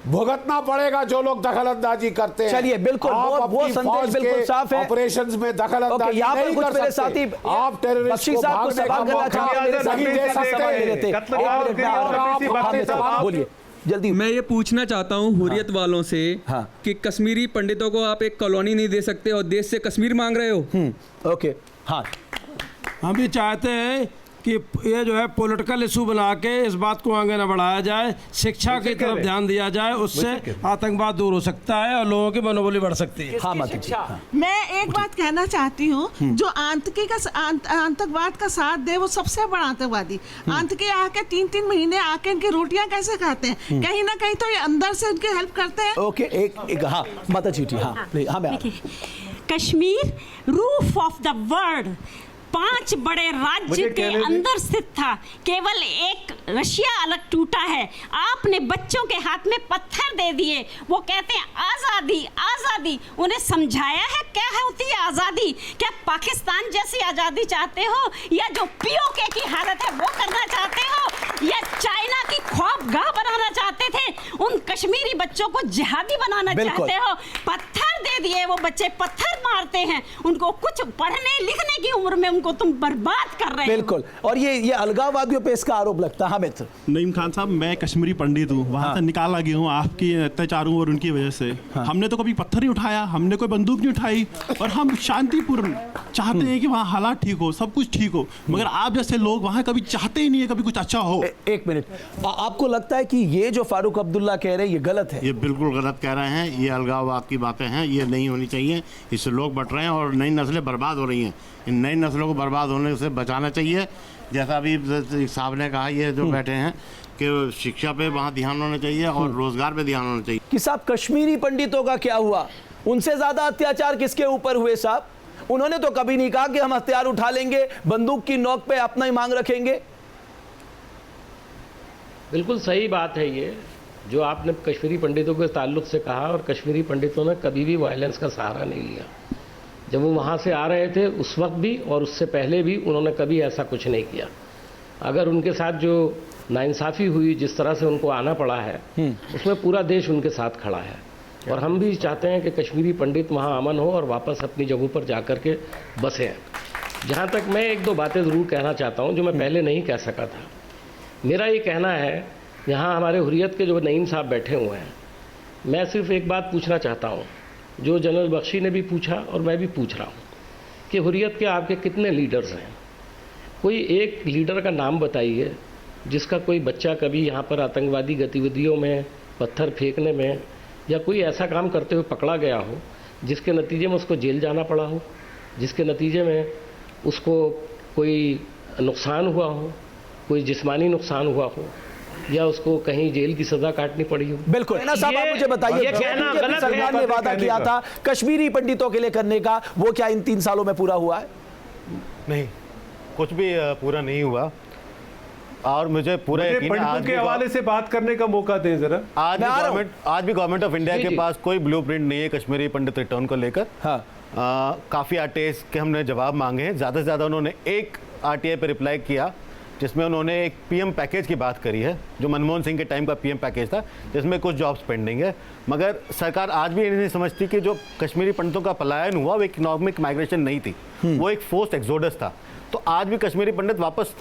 भुगतना पड़ेगा जो लोग दखलंदाजी करते हैं। चलिए, बिल्कुल, वो संदेश बिल्कुल साफ है। ऑपरेशंस में दखलंदाजी यहाँ पर नहीं कुछ कर मेरे सकते। साथी आप टेररिस्ट बख्शी को साहब को भागने सवाल का करना मौका चाहते हैं, नहीं दे सकते। बोलिए जल्दी। मैं ये पूछना चाहता हूँ हुर्रियत वालों से कि कश्मीरी पंडितों को आप एक कॉलोनी नहीं दे सकते और देश से कश्मीर मांग रहे हो। ओके, हाँ, हम भी चाहते हैं कि ये जो है पॉलिटिकल इशू बना के इस बात को आगे न बढ़ाया जाए, शिक्षा की तरफ ध्यान दिया जाए, उससे आतंकवाद दूर हो सकता है और लोगों की मनोबली बढ़ सकती है। हाँ, मैं एक बात कहना चाहती हूँ, जो आतंकवाद का साथ दे वो सबसे बड़ा आतंकवादी। आतंकी आके 3-3 महीने आके इनकी रोटियां कैसे खाते हैं? कहीं ना कहीं तो ये अंदर से इनकी हेल्प करते हैं। ओके, एक हाँ माता चीटी, हाँ हाँ, Kashmir roof of the world 5 बड़े राज्य के अंदर स्थित था, केवल एक रशिया अलग टूटा है। आपने बच्चों के हाथ में पत्थर दे दिए, वो कहते हैं आजादी आजादी। उन्हें समझाया है क्या होती है आजादी? क्या पाकिस्तान जैसी आजादी चाहते हो, या जो पीओके की हालत है वो करना चाहते हो, या चाइना की ख्वाबगाह बनाना चाहते थे? उन कश्मीरी बच्चों को जिहादी बनाना चाहते हो? पत्थर दे दिए, वो बच्चे पत्थर मारते हैं, उनको कुछ पढ़ने लिखने की उम्र में को तुम बर्बाद कर रहे हो। बिल्कुल, और ये अलगाववादियों पे इसका आरोप लगता है। हाँ मित्र नईम खान साहब, मैं कश्मीरी पंडित हूँ, वहाँ से निकाला गया हूँ आपके अत्याचारों और उनकी वजह से। हमने तो कभी पत्थर नहीं उठाया, हमने कोई बंदूक नहीं उठाई, और हम शांतिपूर्ण चाहते हैं कि वहाँ हालात ठीक हो, सब कुछ ठीक हो, मगर आप जैसे लोग वहाँ कभी चाहते ही नहीं है कभी कुछ अच्छा हो। एक मिनट, आपको लगता है कि ये जो फारूक अब्दुल्ला कह रहे हैं ये गलत है? ये बिल्कुल गलत कह रहे हैं, ये अलगाववाद की बातें हैं, ये नहीं होनी चाहिए, इससे लोग बट रहे हैं और नई नस्लें बर्बाद हो रही हैं। इन नई नस्लों को बर्बाद होने से बचाना चाहिए। जैसा अभी साहब ने कहा, ये जो बैठे हैं कि शिक्षा पे वहाँ ध्यान होना चाहिए और रोजगार पे ध्यान होना चाहिए। कि साहब कश्मीरी पंडितों का क्या हुआ? उनसे ज्यादा अत्याचार किसके ऊपर हुए साहब? उन्होंने तो कभी नहीं कहा कि हम हथियार उठा लेंगे, बंदूक की नोक पे अपना ही मांग रखेंगे। बिल्कुल सही बात है ये जो आपने कश्मीरी पंडितों के ताल्लुक से कहा, और कश्मीरी पंडितों ने कभी भी वायलेंस का सहारा नहीं लिया। जब वो वहाँ से आ रहे थे उस वक्त भी और उससे पहले भी उन्होंने कभी ऐसा कुछ नहीं किया। अगर उनके साथ जो नाइंसाफ़ी हुई, जिस तरह से उनको आना पड़ा है, उसमें पूरा देश उनके साथ खड़ा है। और हम भी चाहते हैं कि कश्मीरी पंडित वहाँ अमन हो और वापस अपनी जगहों पर जा कर के बसें। जहाँ तक मैं 1-2 बातें ज़रूर कहना चाहता हूँ जो मैं पहले नहीं कह सका था। मेरा ये कहना है, यहाँ हमारे हुर्रियत के जो नईम साहब बैठे हुए हैं, मैं सिर्फ एक बात पूछना चाहता हूँ जो जनरल बख्शी ने भी पूछा और मैं भी पूछ रहा हूँ कि हुर्रियत के आपके कितने लीडर्स हैं? कोई एक लीडर का नाम बताइए जिसका कोई बच्चा कभी यहाँ पर आतंकवादी गतिविधियों में, पत्थर फेंकने में या कोई ऐसा काम करते हुए पकड़ा गया हो जिसके नतीजे में उसको जेल जाना पड़ा हो, जिसके नतीजे में उसको कोई नुकसान हुआ हो, कोई जिस्मानी नुकसान हुआ हो, या उसको कहीं जेल की सजा काटनी पड़ी हो। बिल्कुल साहब, आप मुझे बताइए, सरकार ने वादा किया था कश्मीरी पंडितों के लिए करने का, वो क्या इन 3 सालों में पूरा हुआ है? नहीं, कुछ भी पूरा नहीं हुआ। और मुझे पूरा यकीन है, पंडितों के हवाले से बात करने का मौका दें जरा। आज भी गवर्नमेंट ऑफ इंडिया के पास कोई ब्लूप्रिंट नहीं है कश्मीरी पंडित रिटर्न को लेकर। काफ़ी आरटीआई के हमने जवाब मांगे हैं, ज़्यादा से ज़्यादा उन्होंने एक आरटीआई पर रिप्लाई किया जिसमें उन्होंने एक पीएम पैकेज की बात करी है, जो मनमोहन सिंह के टाइम का पीएम पैकेज था, जिसमें कुछ जॉब्स पेंडिंग है। मगर सरकार आज भी नहीं समझती कि जो कश्मीरी पंडितों का पलायन हुआ वो इकोनॉमिक माइग्रेशन नहीं थी, वो एक फोर्स्ड एक्सोडस था। तो आज भी कश्मीरी पंडित वापस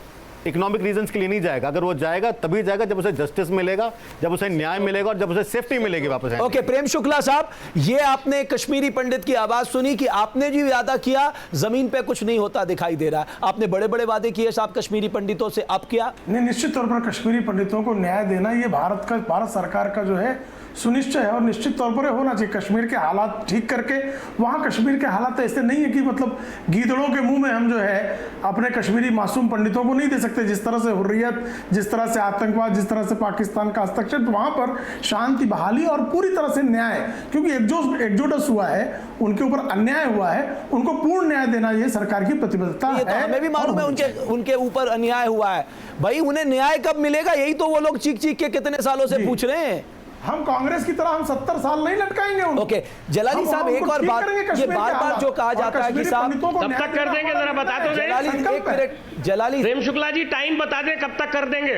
इकोनॉमिक रीजंस के लिए नहीं जाएगा। अगर वो जाएगा तभी जाएगा जब उसे जस्टिस मिलेगा, जब उसे न्याय मिलेगा और जब उसे सेफ्टी मिलेगी वापस। ओके, प्रेम शुक्ला साहब, ये आपने कश्मीरी पंडित की आवाज सुनी कि आपने जो वादा किया जमीन पे कुछ नहीं होता दिखाई दे रहा है। आपने बड़े बड़े वादे किए साहब कश्मीरी पंडितों से, अब क्या? नहीं, निश्चित तौर पर कश्मीरी पंडितों को न्याय देना ये भारत सरकार का जो है सुनिश्चय है और निश्चित तौर पर होना चाहिए। कश्मीर के हालात ठीक करके, वहाँ कश्मीर के हालात ऐसे नहीं है कि मतलब गीदड़ों के मुंह में हम जो है अपने कश्मीरी मासूम पंडितों को नहीं दे सकते। जिस तरह से हुर्रियत, जिस तरह से आतंकवाद, जिस तरह से पाकिस्तान का हस्तक्षेप, वहाँ पर शांति बहाली और पूरी तरह से न्याय, क्योंकि एक्सोडस हुआ है, उनके ऊपर अन्याय हुआ है, उनको पूर्ण न्याय देना ये सरकार की प्रतिबद्धता है। तो हमें भी मालूम है उनके ऊपर अन्याय हुआ है भाई, उन्हें न्याय कब मिलेगा यही तो वो लोग चीख चीख के कितने सालों से पूछ रहे हैं। हम कांग्रेस की तरह हम 70 साल नहीं लटकाएंगे उनको। ओके, जलाली साहब एक और बात, ये बार-बार जो कहा जाता है कि साहब कब तक कर देंगे, जरा बता दो। जलाली एक मिनट, जलाली प्रेम शुक्ला जी टाइम बता दें कब तक कर देंगे।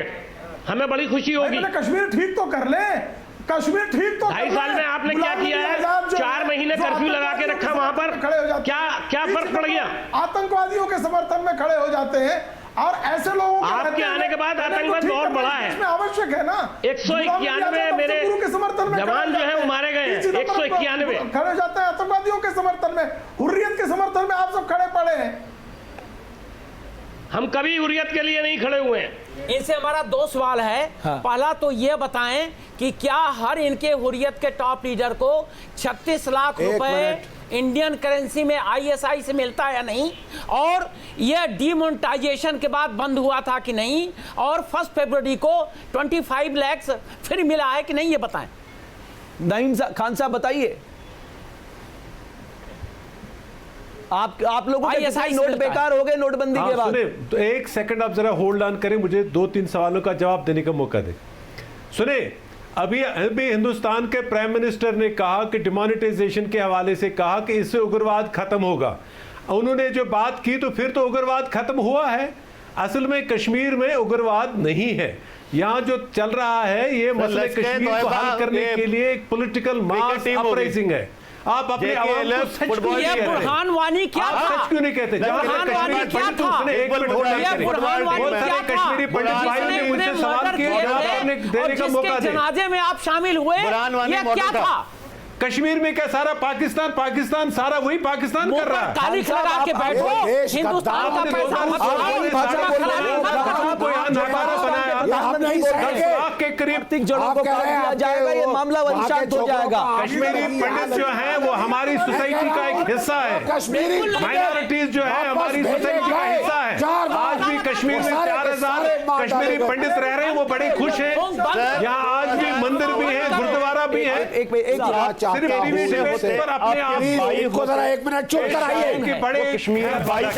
हमें बड़ी खुशी होगी। कश्मीर ठीक तो कर ले, कश्मीर ठीक तो 2.5 साल में आपने क्या किया है? 4 महीने कर्फ्यू लगा के रखा वहां पर, खड़े हो जाते, क्या फर्क पड़ गया? आतंकवादियों के समर्थन में खड़े हो जाते हैं और ऐसे लोगों आपके आने के बाद आतंकवाद और बढ़ा है। इसमें आवश्यक है ना, 191 मेरे जवान जो है वो मारे गए हैं, 191 खड़े हो जाते हैं आतंकवादियों के समर्थन में, हुर्रियत के समर्थन में आप सब खड़े पड़े हैं। हम कभी हुर्रियत के लिए नहीं खड़े हुए हैं। इनसे हमारा 2 सवाल है। पहला तो ये बताएं कि क्या हर इनके हुर्रियत के टॉप लीडर को 36 लाख रुपए इंडियन करेंसी में ISI से मिलता है या नहीं, और यह डीमोनेटाइजेशन के बाद बंद हुआ था कि नहीं, और 1 फरवरी को 25 लाख फिर मिला है कि नहीं, ये बताएं। नईम खान साहब बताइए, आप लोगों के नोट बेकार हो गए नोटबंदी के बाद। सुने तो एक सेकंड आप जरा होल्ड ऑन करें, मुझे 2-3 सवालों का जवाब देने का मौका दें। सुने, अभी हिंदुस्तान के प्राइम मिनिस्टर ने कहा कि डिमोनेटाइजेशन के हवाले से कहा कि इससे उग्रवाद खत्म होगा। उन्होंने जो बात की तो फिर तो उग्रवाद खत्म हुआ है। असल में कश्मीर में उग्रवाद नहीं है। यहाँ जो चल रहा है ये मसले कश्मीर को हल करने के लिए एक पॉलिटिकल मास अपराइजिंग है। आप अपने आवाम को सच क्यों नहीं कहते? बुरहान वानी क्या था? सच क्यों नहीं कहते? बुरहान वानी क्या था? एक मिनट बुरहान वानी क्या था? कश्मीरी पंडित भाइयों ने उनसे सवाल किए, जवाब आपने देने का मौका दे। जनाजे में आप शामिल हुए, ये क्या था? कश्मीर में क्या सारा पाकिस्तान सारा वही पाकिस्तान कर रहा है? तारीख लगा के बैठो, हिंदुस्तान का पैसा मत के करीब जड़ों को काट दिया जाएगा, ये मामला वंशांत हो जाएगा। कश्मीरी पंडित जो है वो हमारी सोसाइटी का एक हिस्सा है, माइनॉरिटीज जो है हमारी सोसाइटी का हिस्सा है। आज भी कश्मीर में 4000 कश्मीरी पंडित रह रहे हैं, वो बड़े खुश हैं। यहाँ आज भी मंदिर भी है, गुरुद्वारा भी है।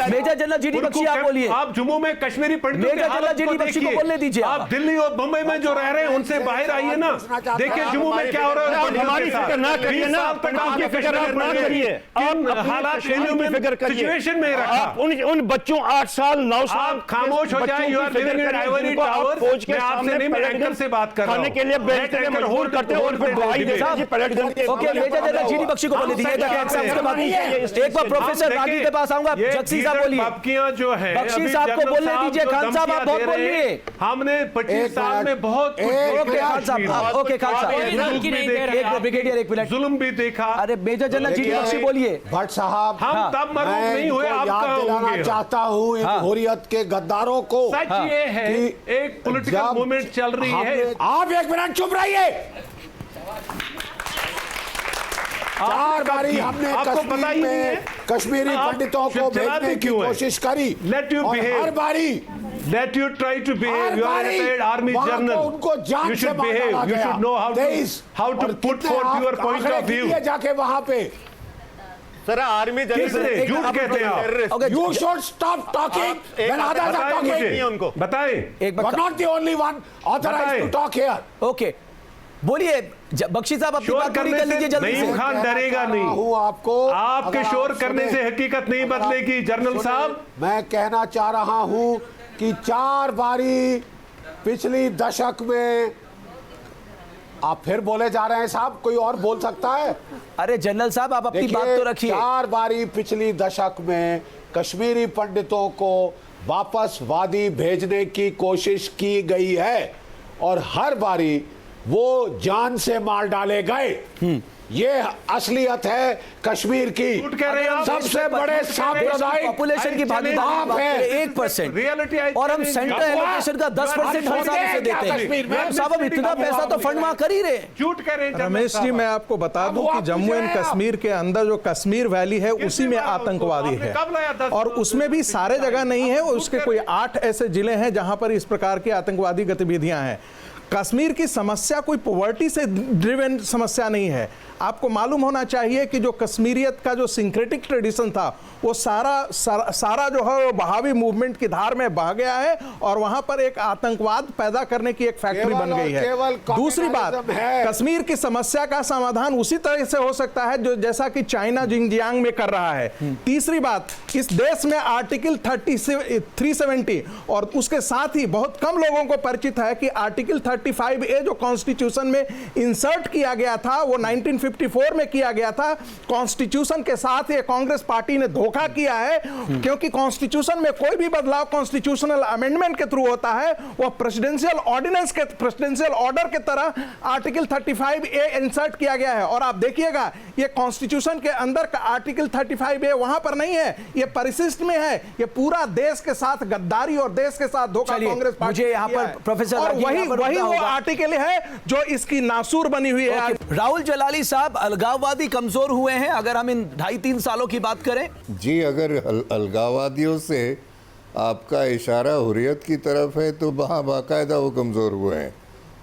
मेजर जनरल जीडी बख्शी आप बोलिए। आप जम्मू में कश्मीरी पंडितों की हालत को देखिए, बोलने दीजिए। आप दिल्ली और मुंबई में जो रह रहे हैं उनसे बाहर आइए ना, देखिए जम्मू में क्या हो रहा है। हमारी फिक्र ना करिए ना, आपकी फिक्र आप ना करिए, हालात सिचुएशन में रखा। उन बच्चों 8 साल 9 साल खामोश हो जाए। You are living in ivory tower. मैं आपसे नहीं, मैं एंकर से बात कर रहा हूं। खाने के लिए बेचते हैं, मजबूर करते हैं और फिर दवाई देते हैं। Okay, major general GD Bakshi को बोले दीजिए। एक बार प्रोफेसर रागी के पास आऊंगा। जगसी साहब बोलिए। बाकियां जो है बख्शी साहब को बोलने दीजिए। खान साहब आप बहुत बोलिए। हमने 25 साल में बहुत ओके खान साहब, ओके खान साहब, ब्रिगेडियर एक मिनट, जुल्म भी देखा। अरे मेजर जनरल जीडी बख्शी बोलिए। भट्ट साहब, हम तब मरूद नहीं हुए, आप कहां होंगे? चाहता हूं इन हुर्रियत के गद्दारों को। सच ये है एक पॉलिटिकल मूवमेंट चल रही है। आप 1 मिनट चुप रहिए। 4 बारी हमने कश्मीर में कश्मीरी पंडितों को भेजने की कोशिश करी। Let you behave. हर बारी Let you try to behave. You are a retired army general. You should behave. You should know how to put forth your point of view. जाके वहां पे सर आर्मी जनरल झूठ कहते हैं आप। You should stop talking. when others are talking. उनको बताएं। You are not the only one authorized to talk here. Okay, बोलिए बख्शी साहब, अपनी बात पूरी कर लीजिए जल्दी से। नईम खान डरेगा नहीं। आपको आपके शोर करने से हकीकत नहीं बदलेगी जनरल साहब। मैं कहना चाह रहा हूं कि 4 बारी पिछली दशक में आप फिर बोले जा रहे हैं साहब, कोई और बोल सकता है? अरे जनरल साहब आप अपनी बात तो रखिए। 4 बारी पिछली दशक में कश्मीरी पंडितों को वापस वादी भेजने की कोशिश की गई है और हर बारी वो जान से मार डाले गए। ये असलियत है कश्मीर की। सबसे बड़े सांप्रदायिक पॉपुलेशन की भागीदारी है 1% और हम सेंट्रल एलोकेशन का 10% हर साल से देते हैं। साहब अब इतना पैसा तो फंड वहां कर ही रहे। झूठ कह रहे हैं रमेश जी, मैं आपको बता दूं कि जम्मू एंड कश्मीर के अंदर जो कश्मीर वैली है उसी में आतंकवादी है और उसमें भी सारे जगह नहीं है। उसके कोई 8 ऐसे जिले हैं जहां पर इस प्रकार की आतंकवादी गतिविधियां हैं। कश्मीर की समस्या कोई पॉवर्टी से ड्रिवन समस्या नहीं है। आपको मालूम होना चाहिए कि जो कश्मीरियत का जो सिंक्रेटिक ट्रेडिशन था वो सारा जो है वो बहावी मूवमेंट की धार में बह गया है और वहां पर एक आतंकवाद पैदा करने की एक फैक्ट्री बन गई है। दूसरी बात, कश्मीर की समस्या का समाधान उसी तरह से हो सकता है जो जैसा कि चाइना जिंगजियांग में कर रहा है। तीसरी बात, इस देश में आर्टिकल 370 और उसके साथ ही बहुत कम लोगों को परिचित है कि आर्टिकल 35A जो कॉन्स्टिट्यूशन में इंसर्ट किया गया था वो 1954 में किया गया था। कॉन्स्टिट्यूशन के साथ ये कांग्रेस पार्टी ने धोखा किया है, क्योंकि कॉन्स्टिट्यूशन में कोई भी बदलाव कॉन्स्टिट्यूशनल अमेंडमेंट के थ्रू होता है वो प्रेसिडेंशियल ऑर्डिनेंस के प्रेसिडेंशियल ऑर्डर के तरह आर्टिकल 35A इंसर्ट किया गया है। और आप देखिएगा ये कॉन्स्टिट्यूशन के अंदर का आर्टिकल 35A वहां पर नहीं है, ये परिशिष्ट में है। ये पूरा देश के साथ गद्दारी और देश के साथ धोखा कांग्रेस पार्टी मुझे यहाँ पर प्रोफेसर और वही वो आर्टिकल है जो इसकी नासूर बनी हुई है। राहुल जलाली साहब, अलगाववादी कमजोर हुए हैं अगर हम इन 2.5-3 सालों की बात करें? जी, अगर अलगाववादियों से आपका इशारा हुर्रियत की तरफ है तो वहाँ बाकायदा वो कमज़ोर हुए हैं।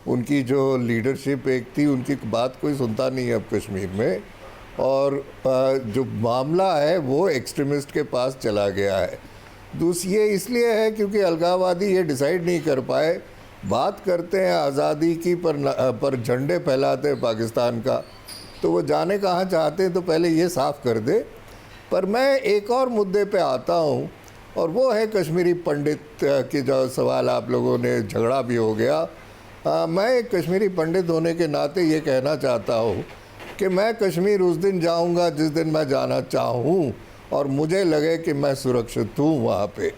उनकी जो लीडरशिप एक थी उनकी बात कोई सुनता नहीं है अब कश्मीर में, और जो मामला है वो एक्सट्रीमिस्ट के पास चला गया है। दूसरी ये इसलिए है क्योंकि अलगाववादी ये डिसाइड नहीं कर पाए, बात करते हैं आज़ादी की पर झंडे फैलाते हैं पाकिस्तान का, तो वो जाने कहाँ चाहते हैं तो पहले ये साफ कर दे। पर मैं एक और मुद्दे पे आता हूँ और वो है कश्मीरी पंडित की जो सवाल आप लोगों ने, झगड़ा भी हो गया। मैं एक कश्मीरी पंडित होने के नाते ये कहना चाहता हूँ कि मैं कश्मीर उस दिन जाऊँगा जिस दिन मैं जाना चाहूँ और मुझे लगे कि मैं सुरक्षित हूँ वहाँ पे।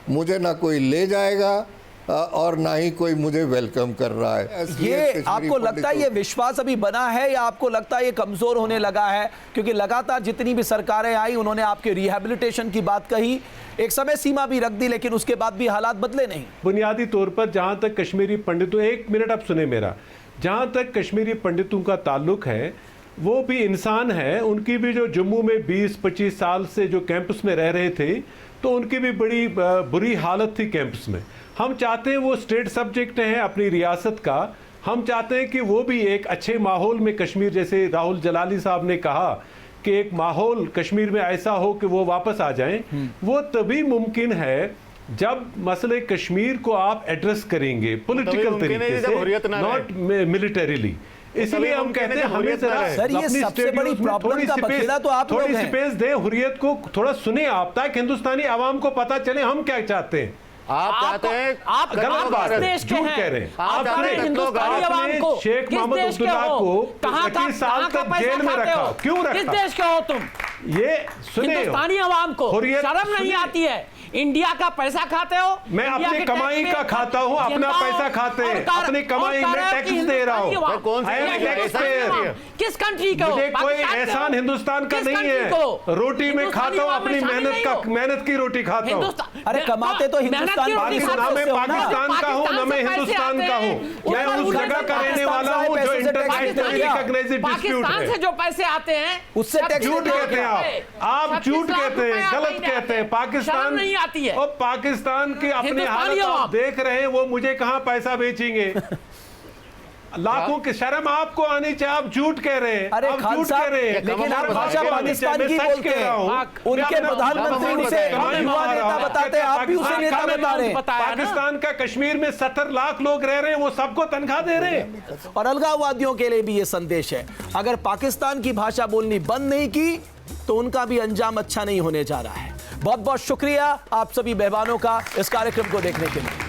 मुझे ना कोई ले जाएगा और ना ही कोई मुझे वेलकम कर रहा है। ये आपको लगता है ये विश्वास अभी बना है या आपको लगता है ये कमजोर होने लगा है? क्योंकि लगातार जितनी भी सरकारें आई उन्होंने आपके रिहैबिलिटेशन की बात कही, एक समय सीमा भी रख दी, लेकिन उसके बाद भी हालात बदले नहीं। बुनियादी तौर पर जहां तक कश्मीरी पंडितों, एक मिनट आप सुने मेरा, जहां तक कश्मीरी पंडितों का ताल्लुक है वो भी इंसान है। उनकी भी जो जम्मू में 20-25 साल से जो कैंपस में रह रहे थे तो उनकी भी बड़ी बुरी हालत थी कैंपस में। हम चाहते हैं वो स्टेट सब्जेक्ट हैं अपनी रियासत का, हम चाहते हैं कि वो भी एक अच्छे माहौल में कश्मीर, जैसे राहुल जलाली साहब ने कहा कि एक माहौल कश्मीर में ऐसा हो कि वो वापस आ जाएं। वो तभी मुमकिन है जब मसले कश्मीर को आप एड्रेस करेंगे पॉलिटिकल तरीके से, नॉट मिलिटरीली। इसलिए हम कहते हैं हमें सर ये सबसे बड़ी प्रॉब्लम का बखेड़ा तो आप लोग हैं। थोड़ी स्पेस दें, हुर्रियत को थोड़ा सुने आप, ताकि हिंदुस्तानी आवाम को पता चले हम क्या चाहते हैं। आप चाहते हैं, आप गलत बात है, झूठ कह रहे हैं। आपने हिंदुस्तानी आवाम को, शेख मोहम्मद अब्दुल्ला को 25 साल तक जेल में रखा, क्यों रखा? किस देश के हो तुम? ये सुने, हिंदुस्तानी आवाम को शर्म नहीं आती है? इंडिया का पैसा खाते हो? मैं अपनी कमाई का खाता हूँ, अपना पैसा खाते हैं, अपनी कमाई में टैक्स दे रहा हूँ। किस कंट्री को? मुझे कोई एहसान हिंदुस्तान का नहीं है। रोटी में खाता हूँ, अपनी मेहनत की रोटी खाता हूँ। अरे कमाते तो हिंदुस्तान, ना मैं पाकिस्तान का हूँ ना मैं हिंदुस्तान का हूँ। मैं उस जगह का रहने वाला हूँ जो इंटरनेशनली रिकॉग्नाइज्ड डिस्प्यूट है। पाकिस्तान से जो पैसे आते हैं उससे टैक्स झूठ कहते हैं आप झूठ कहते हैं, गलत कहते हैं। पाकिस्तान नहीं आती है। और पाकिस्तान की अपनी हालत आप देख रहे हैं, वो मुझे कहां पैसा बेचेंगे? लाखों की शर्म आपको आनी चाहिए, आप झूठ कह रहे हैं। अरे खान साहब, लेकिन आप भाषा पाकिस्तान की बोलते हैं, उनके प्रधानमंत्री उसे युवा नेता बताते हैं, आप भी उसे नेता बता रहे हैं। पाकिस्तान का कश्मीर में 70 लाख लोग रह रहे हैं, वो सबको तनख्वाह दे रहे हैं। और अलगाववादियों के लिए भी ये संदेश है, अगर पाकिस्तान की भाषा बोलनी बंद नहीं की तो उनका भी अंजाम अच्छा नहीं होने जा रहा है। बहुत बहुत शुक्रिया आप सभी मेहमानों का इस कार्यक्रम को देखने के लिए।